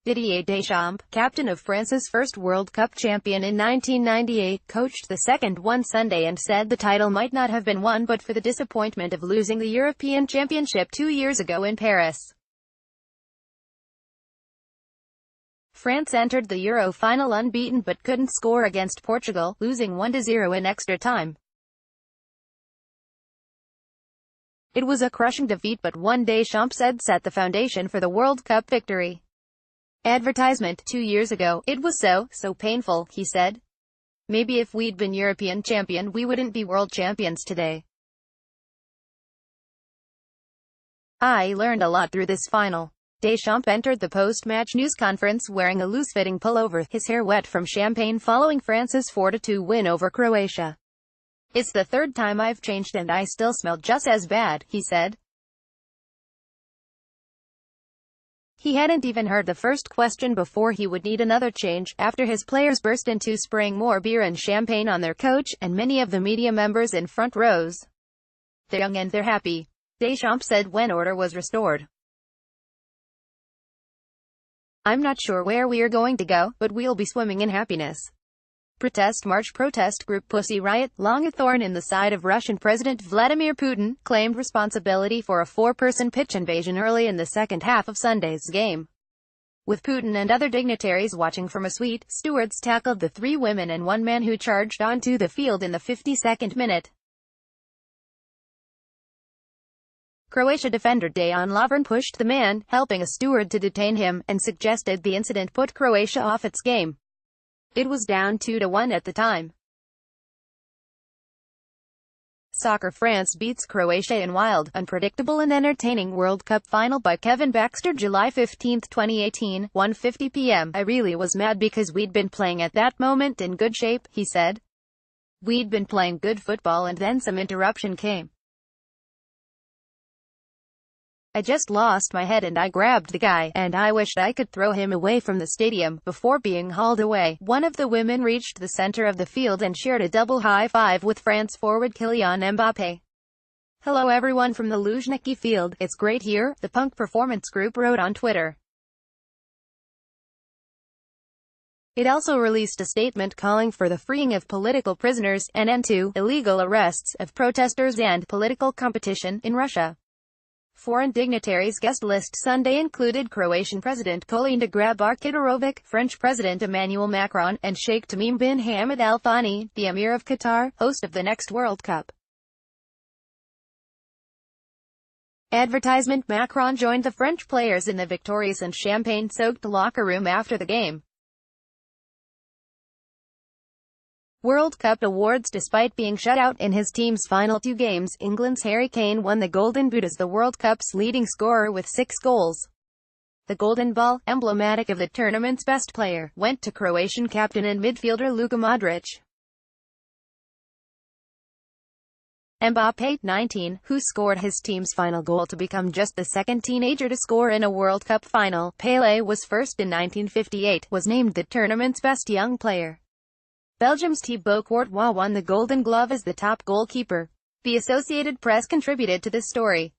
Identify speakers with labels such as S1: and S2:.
S1: Didier Deschamps, captain of France's first World Cup champion in 1998, coached the second one Sunday and said the title might not have been won but for the disappointment of losing the European Championship 2 years ago in Paris. France entered the Euro final unbeaten but couldn't score against Portugal, losing 1-0 in extra time. It was a crushing defeat but one Deschamps said set the foundation for the World Cup victory. Advertisement, 2 years ago, it was so painful, he said. Maybe if we'd been European champion we wouldn't be world champions today. I learned a lot through this final. Deschamps entered the post-match news conference wearing a loose-fitting pullover, his hair wet from champagne following France's 4-2 win over Croatia. It's the third time I've changed and I still smell just as bad, he said. He hadn't even heard the first question before he would need another change, after his players burst into spraying more beer and champagne on their coach, and many of the media members in front rows. They're young and they're happy, Deschamps said when order was restored. I'm not sure where we are going to go, but we'll be swimming in happiness. Protest group Pussy Riot, long a thorn in the side of Russian President Vladimir Putin, claimed responsibility for a 4-person pitch invasion early in the second half of Sunday's game. With Putin and other dignitaries watching from a suite, stewards tackled the 3 women and 1 man who charged onto the field in the 52nd minute. Croatia defender Dejan Lovren pushed the man, helping a steward to detain him, and suggested the incident put Croatia off its game. It was down 2-1 at the time. Soccer: France beats Croatia in wild, unpredictable and entertaining World Cup final by Kevin Baxter. July 15, 2018, 1:50 p.m. I really was mad because we'd been playing at that moment in good shape, he said. We'd been playing good football and then some interruption came. I just lost my head and I grabbed the guy, and I wished I could throw him away from the stadium, before being hauled away. One of the women reached the center of the field and shared a double high-five with France forward Kylian Mbappé. Hello everyone from the Luzhniki field, it's great here, the punk performance group wrote on Twitter. It also released a statement calling for the freeing of political prisoners, an end to illegal arrests of protesters and political competition in Russia. Foreign dignitaries' guest list Sunday included Croatian President Kolinda Grabar-Kitarovic, French President Emmanuel Macron, and Sheikh Tamim bin Hamad Al Thani, the Emir of Qatar, host of the next World Cup. Advertisement: Macron joined the French players in the victorious and champagne-soaked locker room after the game. World Cup awards: despite being shut out in his team's final 2 games, England's Harry Kane won the Golden Boot as the World Cup's leading scorer with 6 goals. The Golden Ball, emblematic of the tournament's best player, went to Croatian captain and midfielder Luka Modric. Mbappé, 19, who scored his team's final goal to become just the second teenager to score in a World Cup final, Pelé was first in 1958, was named the tournament's best young player. Belgium's Thibaut Courtois won the Golden Glove as the top goalkeeper. The Associated Press contributed to this story.